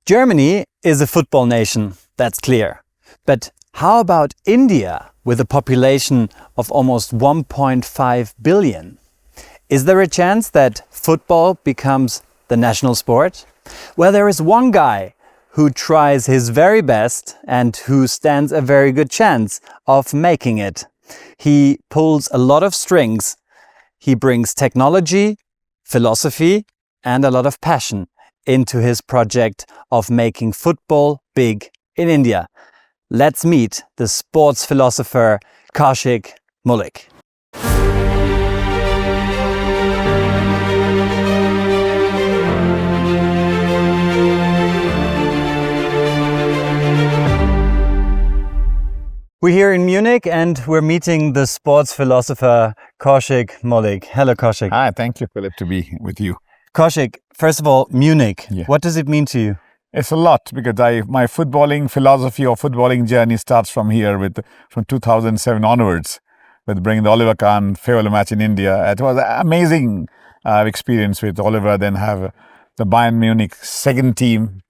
Germany is a football nation, that's clear. But how about India with a population of almost 1.5 billion? Is there a chance that football becomes the national sport? Well, there is one guy who tries his very best and who stands a very good chance of making it. He pulls a lot of strings. He brings technology, philosophy, and a lot of passion into his project of making football big in India. Let's meet the sports philosopher Kaushik Moulik. We're here in Munich and we're meeting the sports philosopher Kaushik Moulik. Hello, Kaushik. Hi, thank you, Philip, to be with you. Kaushik, first of all, Munich. Yeah. What does it mean to you? It's a lot because my footballing philosophy or footballing journey starts from here from 2007 onwards with bringing the Oliver Kahn farewell match in India. It was an amazing experience with Oliver. Then have the Bayern Munich second team.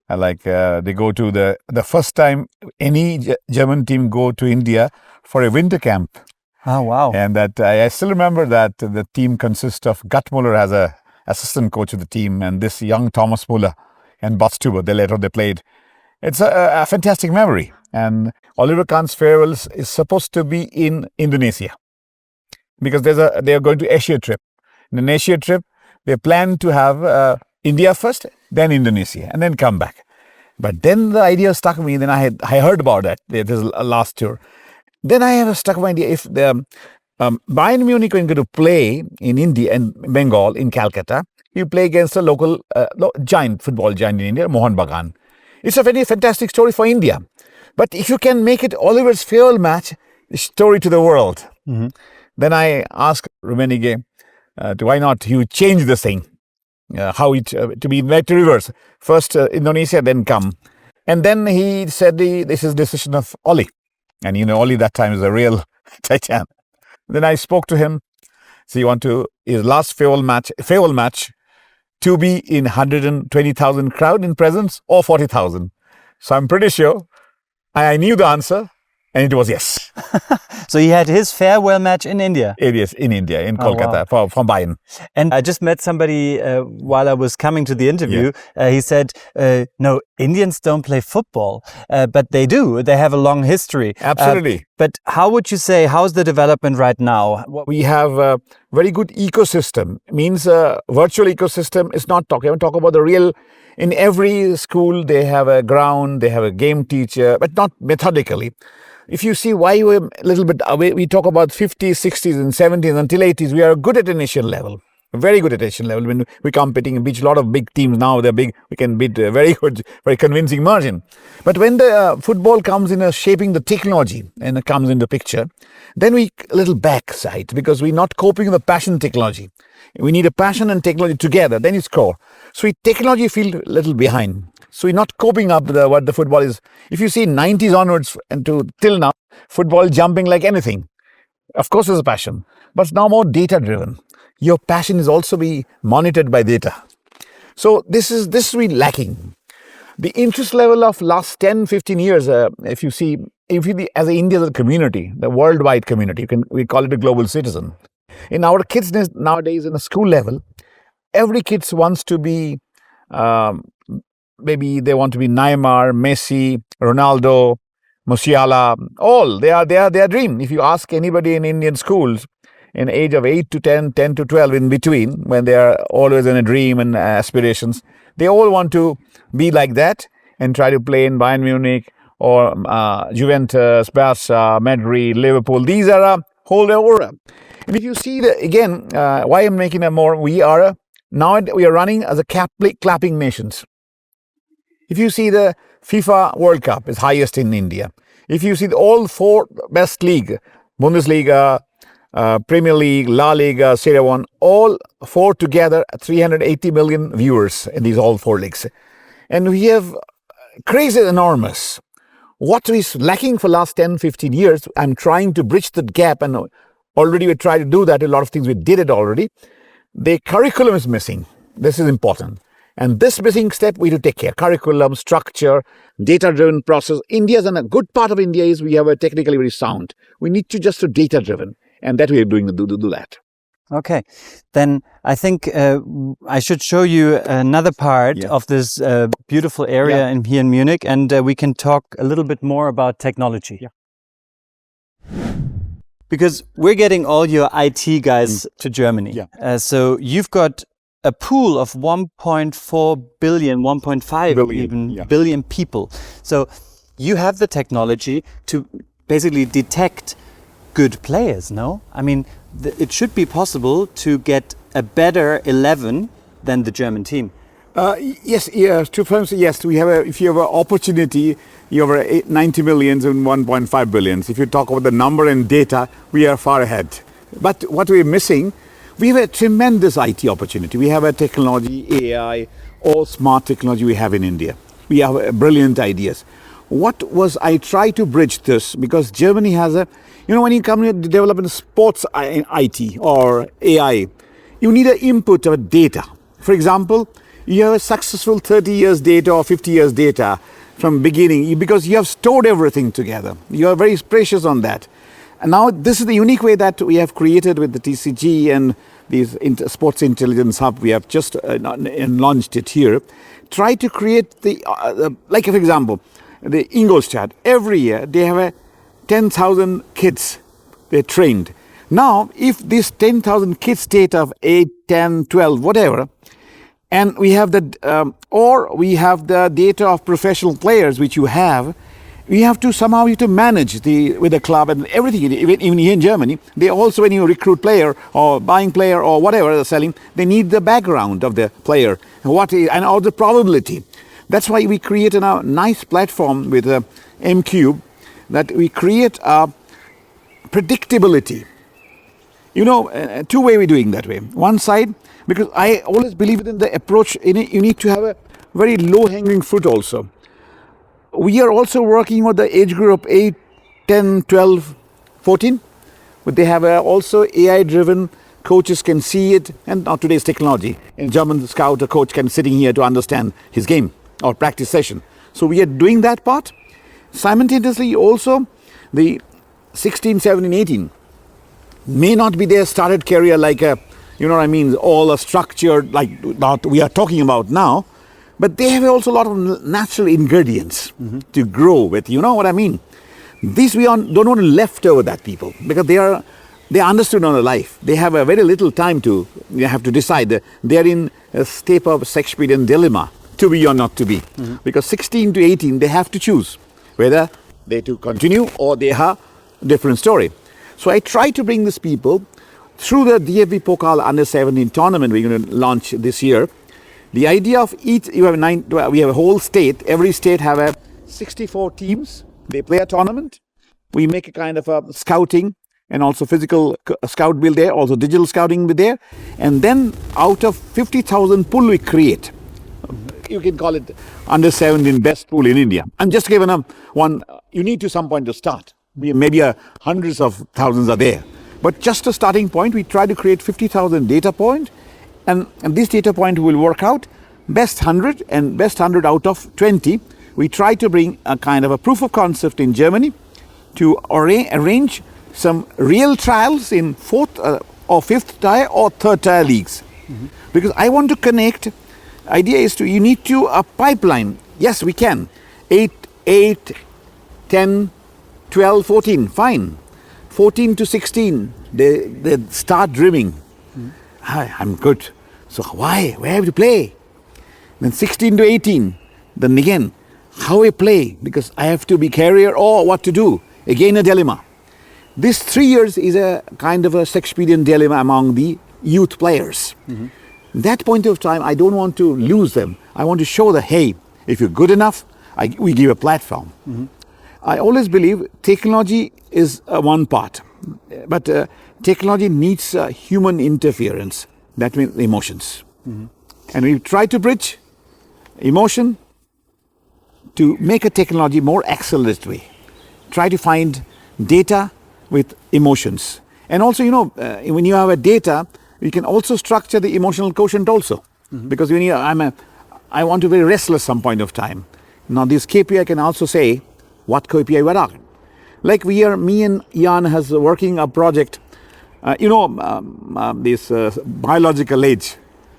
They go to the first time any German team go to India for a winter camp. Oh, wow. And that I still remember that the team consists of Guttmuller as a assistant coach of the team and this young Thomas Muller and Botstuber, they played. It's a fantastic memory. And Oliver Kahn's farewell is supposed to be in Indonesia because they are going to Asia trip. In an Asia trip, they plan to have India first, then Indonesia, and then come back. But then the idea struck me. Then I heard about that. There's a last tour. Then I have struck my idea if the Bayern Munich are going to play in India and Bengal in Calcutta, you play against a local football giant in India, Mohan Bagan. It's a very fantastic story for India. But if you can make it Oliver's farewell match, a story to the world, then I asked Rummenigge, why not you change this thing? To be like to reverse. First Indonesia, then come. And then he said this is decision of Oli. And Oli that time is a real titan. Then I spoke to him. So he want his last farewell match to be in 120,000 crowd in presence or 40,000. So I'm pretty sure I knew the answer. And it was yes. So he had his farewell match in India? It is in India, in Kolkata, from Bayern. And I just met somebody while I was coming to the interview. Yeah. He said, no, Indians don't play football, but they do. They have a long history. Absolutely. But how would you say, how's the development right now? We have a very good ecosystem. Means virtual ecosystem is not talking. I talk about the real. In every school, they have a ground, they have a game teacher, but not methodically. If you see why we're a little bit away, we talk about 50s, 60s and 70s until 80s, we are good at a nation level, very good at nation level. When we're competing and beat a lot of big teams now, they're big, we can beat a very good, very convincing margin. But when the football comes in shaping the technology and it comes into picture, then we a little backside because we're not coping with the passion technology. We need a passion and technology together, then you score. So technology feel a little behind. So we're not coping up with what the football is. If you see 90s onwards and till now, football jumping like anything. Of course, there's a passion, but it's now more data driven. Your passion is also be monitored by data. So this is really lacking. The interest level of last 10, 15 years, if you see as India as a community, the worldwide community, we call it a global citizen. In our kids nowadays, in a school level, every kid wants to be, maybe they want to be Neymar, Messi, Ronaldo, Musiala, all. They are their dream. If you ask anybody in Indian schools, in age of 8 to 10, 10 to 12, in between, when they are always in a dream and aspirations, they all want to be like that and try to play in Bayern Munich or Juventus, Barca, Madrid, Liverpool. These are a whole aura. And if you see why I'm making a more, we are running as a clapping nations. If you see the FIFA World Cup is highest in India. If you see all four best league, Bundesliga, Premier League, La Liga, Serie A, all four together, 380 million viewers in these all four leagues. And we have crazy enormous. What is lacking for last 10, 15 years, I'm trying to bridge that gap, and already we tried to do that. A lot of things we did it already. The curriculum is missing. This is important. And this missing step we have to take care. Curriculum, structure, data-driven process. India's and a good part of India is we have a technically very sound. We need to just do data-driven. And that we are doing do that. Okay, then I think I should show you another part of this beautiful area here in Munich, and we can talk a little bit more about technology. Yeah. Because we're getting all your IT guys to Germany. Yeah. So you've got a pool of 1.4 billion, 1.5 billion, billion people. So you have the technology to basically detect good players, no? I mean, it should be possible to get a better 11 than the German team. Yes, two firms. Yes, we have. If you have an opportunity, you have 90 millions and 1.5 billions. If you talk about the number and data, we are far ahead. But what we're missing, we have a tremendous IT opportunity. We have a technology, AI, all smart technology we have in India. We have brilliant ideas. I try to bridge this because Germany has when you come to develop in sports IT or AI, you need an input of data. For example, you have a successful 30 years data or 50 years data from beginning because you have stored everything together. You are very precious on that. And now this is the unique way that we have created with the TCG and these Sports Intelligence Hub. We have just launched it here. Try to create like for example, the Ingolstadt. Every year they have 10,000 kids. They're trained. Now, if this 10,000 kids data of 8, 10, 12, whatever, and we have or we have the data of professional players, which you have, we have to somehow manage with the club and everything. Even here in Germany, they also, when you recruit player or buying player or whatever they're selling, they need the background of the player and all the probability. That's why we create a nice platform with mcube that we create a predictability. Two way we're doing that way. One side, because I always believe in the approach, you need to have a very low-hanging fruit also. We are also working with the age group 8, 10, 12, 14. But they have also AI-driven coaches can see it, and now today's technology. In German scout, a coach can sitting here to understand his game or practice session. So we are doing that part. Simultaneously also, the 16, 17, 18 may not be their started career like all a structured like what we are talking about now, but they have also a lot of natural ingredients to grow with. You know what I mean? This we don't want to left over that people because they understood on the life. They have a very little time to have to decide. They are in a state of Shakespearean dilemma, to be or not to be. Because 16 to 18, they have to choose whether they to continue or they have a different story. So I try to bring these people through the DFB Pokal Under 17 tournament we're going to launch this year. The idea of each, we have a whole state, every state have 64 teams. They play a tournament. We make a kind of a scouting and also physical scout will there, also digital scouting will there. And then out of 50,000 pool we create. You can call it Under 17 best pool in India. I'm just giving them one, you need to some point to start. Maybe hundreds of thousands are there. But just a starting point, we try to create 50,000 data point. And this data point will work out best 100 and best 100 out of 20. We try to bring a kind of a proof of concept in Germany to arrange some real trials in 4th or 5th tier or 3rd tier leagues. Because I want to connect, idea is you need to a pipeline. Yes, we can. 8, 10, 12, 14, fine. 14 to 16, they start dreaming. I'm good. So why? Where have to play? Then 16 to 18, then again, how I play? Because I have to be carrier or what to do? Again a dilemma. This 3 years is a kind of a Shakespearean dilemma among the youth players. That point of time, I don't want to lose them. I want to show that, hey, if you're good enough, we give a platform. I always believe technology is one part, but technology needs human interference. That means emotions. And we try to bridge emotion to make a technology more accelerated way. Try to find data with emotions. And also, when you have a data, you can also structure the emotional quotient also. Because I want to be restless some point of time. Now this KPI can also say what KPI we are. Like me and Jan has working a project, this biological age,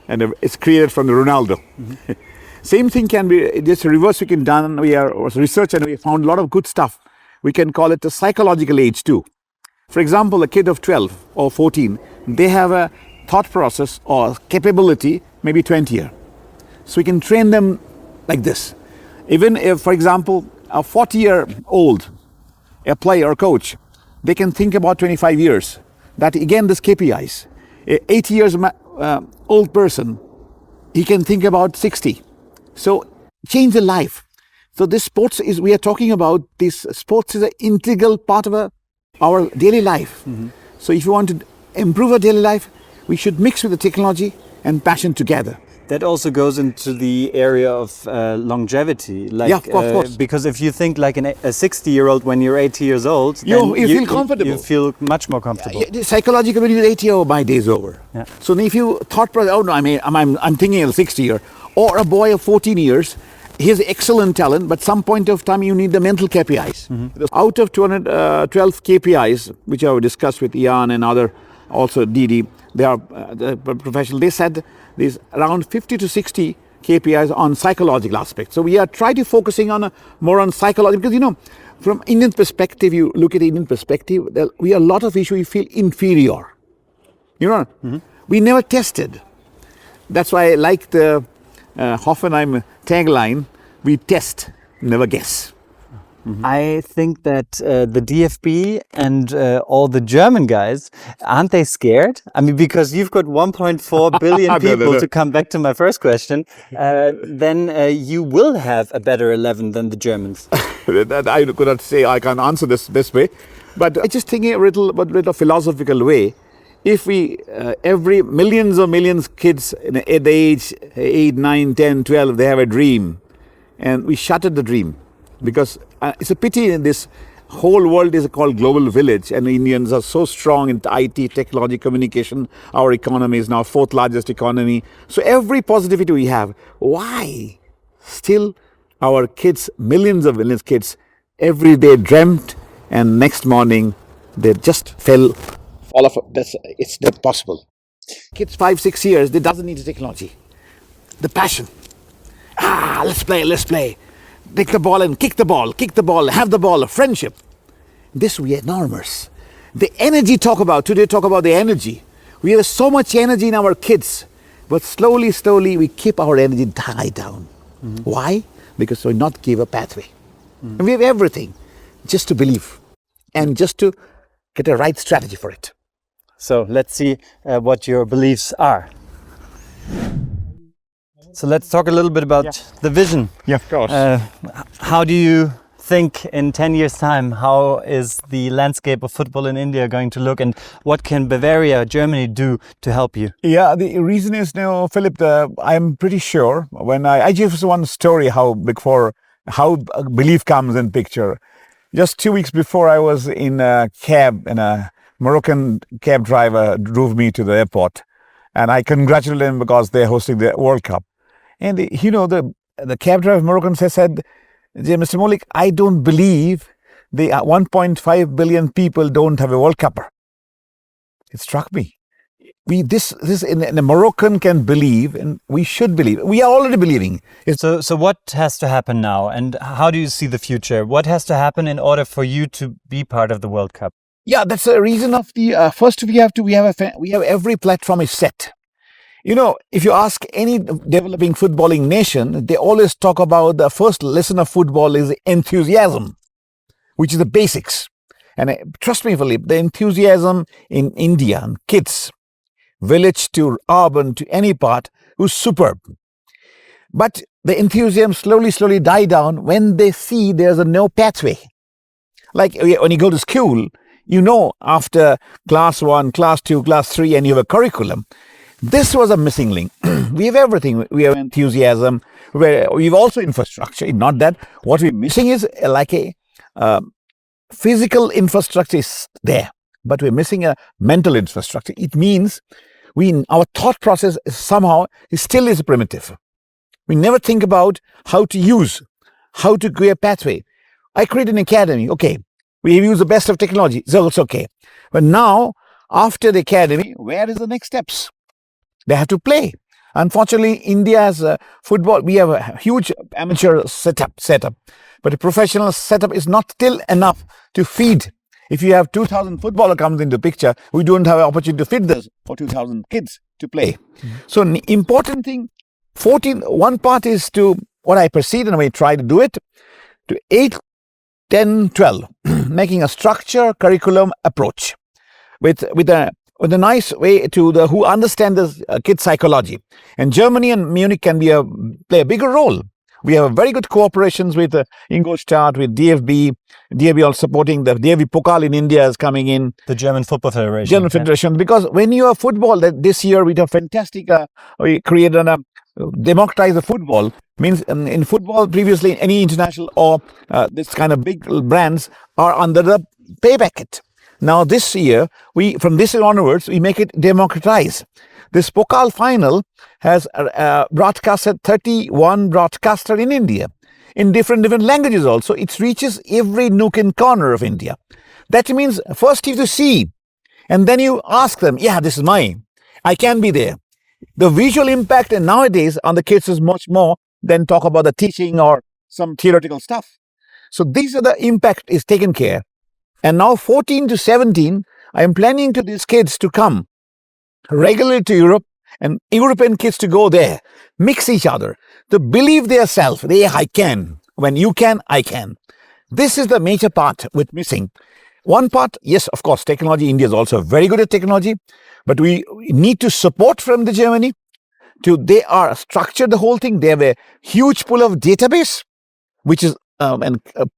and it's created from the Ronaldo. Mm-hmm. Same thing can be just reverse. We can done. We are research and we found a lot of good stuff. We can call it a psychological age too. For example, a kid of 12 or 14, they have a thought process or capability maybe 20 years. So we can train them like this. Even if, for example, a 40-year-old, a player or coach, they can think about 25 years. That again, this KPIs. A 80 years old person, he can think about 60. So change the life. So this sports is, we are talking about this sports is an integral part of our daily life. Mm-hmm. So if you want to improve our daily life, we should mix with the technology and passion together. That also goes into the area of longevity. Like, yeah, of course. Because if you think like a 60-year-old when you're 80 years old, you feel comfortable. You feel much more comfortable. Psychologically, when you're 80, oh, my day's over. Yeah. So if you thought, oh no, I'm thinking of 60 year, or a boy of 14 years, he has excellent talent, but some point of time you need the mental KPIs. Mm-hmm. Out of 212 KPIs, which I discussed with Jan and other, also Didi, they are the professional. They said there's around 50 to 60 KPIs on psychological aspects. So we are trying to focusing on more on psychology because from Indian perspective, you look at the Indian perspective, we are a lot of issues we feel inferior. Mm-hmm. We never tested. That's why I like the Hoffenheim tagline: we test, never guess. Mm-hmm. I think that the DFB and all the German guys, aren't they scared? I mean, because you've got 1.4 billion people, to come back to my first question, then you will have a better 11 than the Germans. That I could not say, I can't answer this way, but I just think a little philosophical way. If we, every millions kids at the age 8, 9, 10, 12, they have a dream, and we shattered the dream. Because it's a pity in this whole world is called global village, and Indians are so strong in IT, technology, communication. Our economy is now 4th largest economy. So every positivity we have, why still our kids, millions kids, every day dreamt, and next morning they just fell. All of it's not possible. Kids 5, 6 years, they doesn't need the technology. The passion. Let's play. Take the ball and kick the ball, have the ball, friendship. This we are enormous. The energy talk about the energy. We have so much energy in our kids, but slowly we keep our energy die down. Mm-hmm. Why? Because we not give a pathway. Mm-hmm. And we have everything just to believe and just to get a right strategy for it. So let's see what your beliefs are. So let's talk a little bit about the vision. Yeah, of course. How do you think in 10 years' time, how is the landscape of football in India going to look, and what can Bavaria, Germany do to help you? Yeah, the reason is, Philip, I'm pretty sure when I just one story how belief comes in picture. Just 2 weeks before, I was in a cab, and a Moroccan cab driver drove me to the airport, and I congratulated him because they're hosting the World Cup. And the cab driver Moroccan said, Mr. Moulik, I don't believe the 1.5 billion people don't have a World Cupper. It struck me. This in a Moroccan can believe, and we should believe. We are already believing. So what has to happen now, and how do you see the future? What has to happen in order for you to be part of the World Cup? Yeah, that's a reason of the first we have every platform is set. If you ask any developing footballing nation, they always talk about the first lesson of football is enthusiasm, which is the basics. And trust me, Philip, the enthusiasm in India, kids, village to urban to any part, was superb. But the enthusiasm slowly die down when they see there's no pathway. Like when you go to school, after class 1, class 2, class 3, and you have a curriculum. This was a missing link. We have everything. We have enthusiasm. We've also infrastructure. Not that. What we're missing is like a physical infrastructure is there, but we're missing a mental infrastructure. It means our thought process is still primitive. We never think about how to use, how to create a pathway. I create an academy. Okay. We use the best of technology. So it's okay. But now, after the academy, where is the next steps? They have to play. Unfortunately, India has football. We have a huge amateur setup, but a professional setup is not still enough to feed. If you have 2,000 footballer comes into picture, we don't have an opportunity to feed this for 2,000 kids to play. So an important thing, one part is to what I proceed and we try to do it to 8, 10, 12, making a structure curriculum approach with a nice way to who understand the kid psychology. And Germany and Munich can play a bigger role. We have very good cooperations with Ingolstadt, with DFB. DFB also supporting the DFB Pokal in India is coming in. The German Football Federation. German Federation. Because when you have football, this year we have fantastic, we created a democratize the football. Means in football, previously any international or this kind of big brands are under the pay packet. Now this year, from this year onwards, we make it democratize. This Pokal final has broadcasted 31 broadcaster in India, in different languages also. It reaches every nook and corner of India. That means first you have to see, and then you ask them, yeah, this is mine. I can be there. The visual impact nowadays on the kids is much more than talk about the teaching or some theoretical stuff. So these are the impact is taken care. And now 14 to 17, I am planning to these kids to come regularly to Europe and European kids to go there, mix each other, to believe their self. I can. When you can, I can. This is the major part with missing. One part, yes, of course, technology. India is also very good at technology, but we need to support from the Germany. They are structured the whole thing. They have a huge pool of database, which is a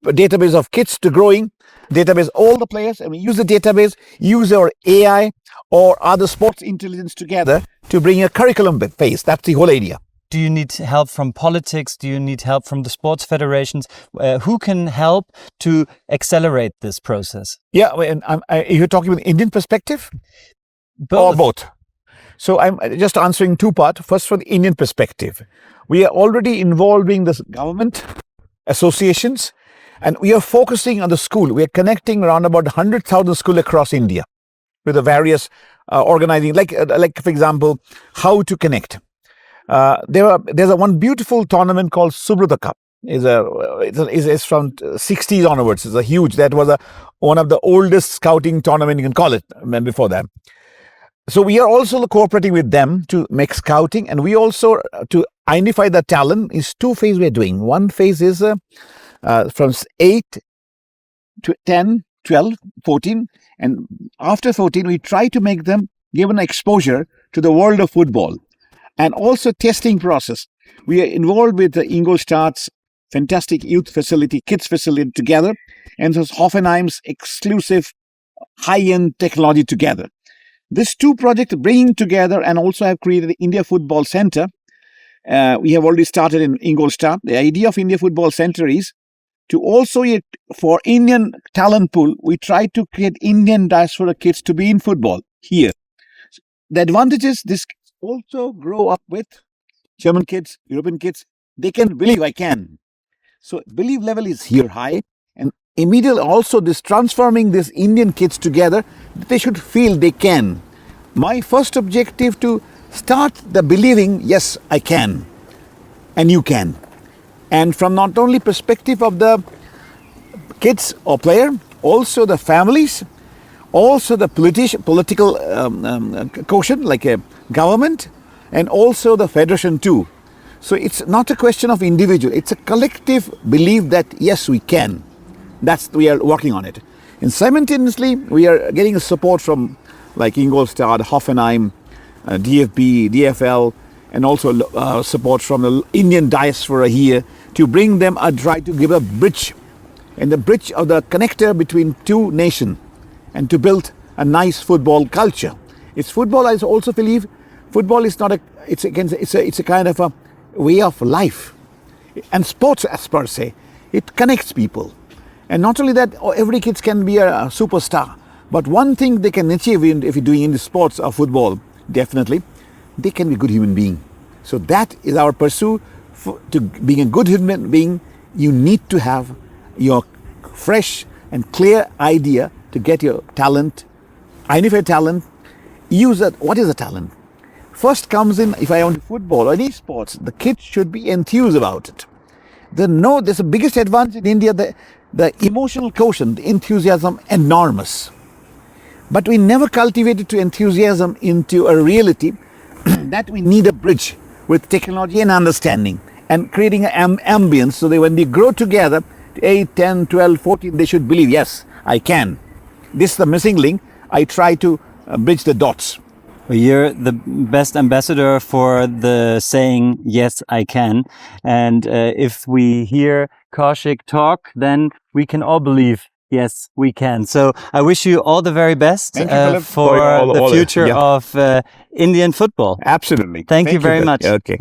database of kids to growing, database all the players, and we use the database, use our AI or other sports intelligence together to bring a curriculum phase. That's the whole idea. Do you need help from politics? Do you need help from the sports federations? Who can help to accelerate this process? Yeah, you're talking with Indian perspective? Both. Or both? So I'm just answering two parts. First, from the Indian perspective. We are already involving the government, associations, and we are focusing on the school. We are connecting around about 100,000 schools across India with the various organizing, like for example, how to connect. There's one beautiful tournament called Subrata Cup. It's from 60s onwards. It's a huge. That was one of the oldest scouting tournament you can call it. Before that. So we are also cooperating with them to make scouting, and we also to identify the talent. Is two phases we are doing. One phase is from 8 to 10, 12, 14, and after 14 we try to make them given exposure to the world of football, and also testing process. We are involved with the Ingolstadt's fantastic youth facility, kids facility together, and so Hoffenheim's exclusive high-end technology together. These two projects bringing together and also have created the India Football Center. We have already started in Ingolstadt. The idea of India Football Center is to also, for Indian talent pool, we try to create Indian diaspora kids to be in football here. The advantage is this also grow up with German kids, European kids. They can believe I can. So belief level is here high. And immediately also this transforming these Indian kids together, they should feel they can. My first objective to start the believing, yes, I can. And you can. And from not only perspective of the kids or player, also the families, also the political quotient like a government, and also the federation too. So it's not a question of individual, it's a collective belief that yes, we can. We are working on it. And simultaneously, we are getting support from like Ingolstadt, Hoffenheim, DFB, DFL, and also support from the Indian diaspora here to bring them try to give a bridge, and the bridge of the connector between two nations, and to build a nice football culture. It's football. I also believe football is not it's a kind of a way of life, and sports as per se, it connects people. And not only that, every kid can be a superstar, but one thing they can achieve if you're doing in the sports or football, definitely, they can be a good human being. So that is our pursuit to being a good human being, you need to have your fresh and clear idea to get your talent, identify talent, use it. What is a talent? First comes in, if I want football or any sports, the kids should be enthused about it. There's the biggest advantage in India, the emotional quotient, the enthusiasm, enormous. But we never cultivated to enthusiasm into a reality that we need a bridge with technology and understanding and creating an ambience so that when they grow together, 8, 10, 12, 14, they should believe, yes, I can. This is the missing link. I try to bridge the dots. Well, you're the best ambassador for the saying, yes, I can. And if we hear Kaushik talk, then we can all believe, yes, we can. So I wish you all the very best for the future of Indian football. Absolutely. Thank you very much. Okay.